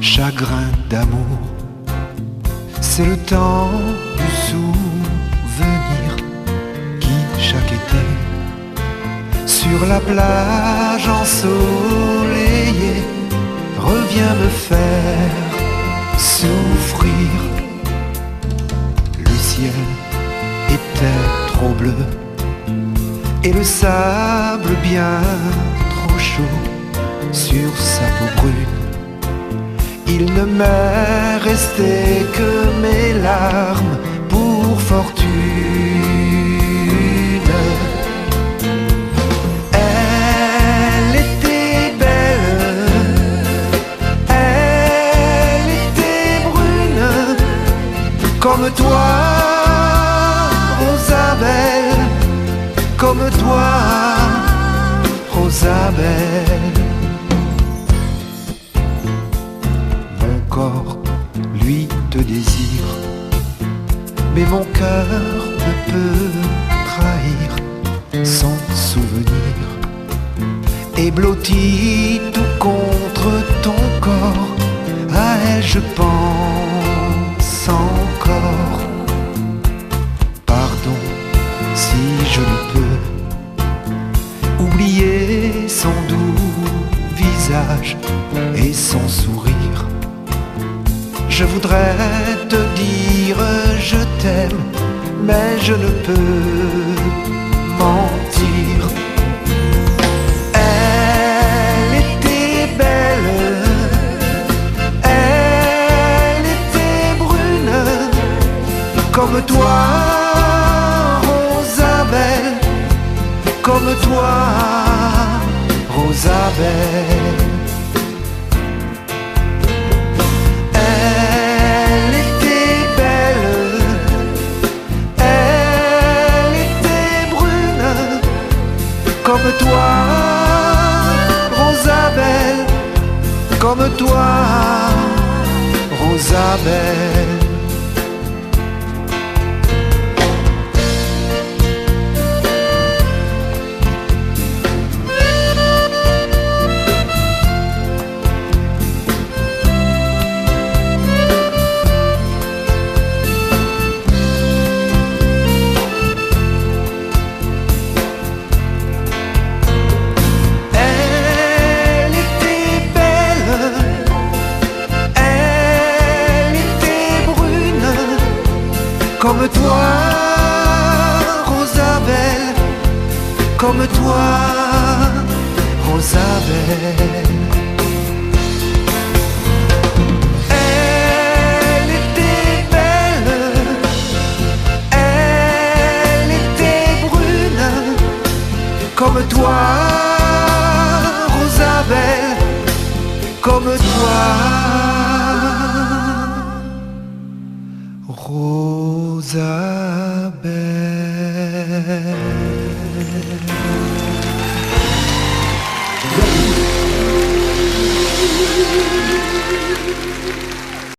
Chagrin d'amour, c'est le temps du souvenir qui, chaque été, sur la plage ensoleillée, revient me faire souffrir. Le ciel était trop bleu et le sable bien trop chaud sur sa peau brune. Il ne m'est resté que mes larmes pour fortune. Elle était belle, elle était brune, comme toi, Rosabelle, comme toi, Rosabelle. Lui te désire, mais mon cœur ne peut trahir son souvenir. Et blotti tout contre ton corps, à elle je pense encore. Pardon si je ne peux oublier son doux visage et son sourire. Je voudrais te dire je t'aime, mais je ne peux mentir. Elle était belle, elle était brune, comme toi, Rosabelle, comme toi, Rosabelle. Comme toi, Rosabelle, comme toi, Rosabelle. Comme toi, Rosabelle, comme toi, Rosabelle. Elle était belle, elle était brune, comme toi, Rosabelle, comme toi, Rosabelle.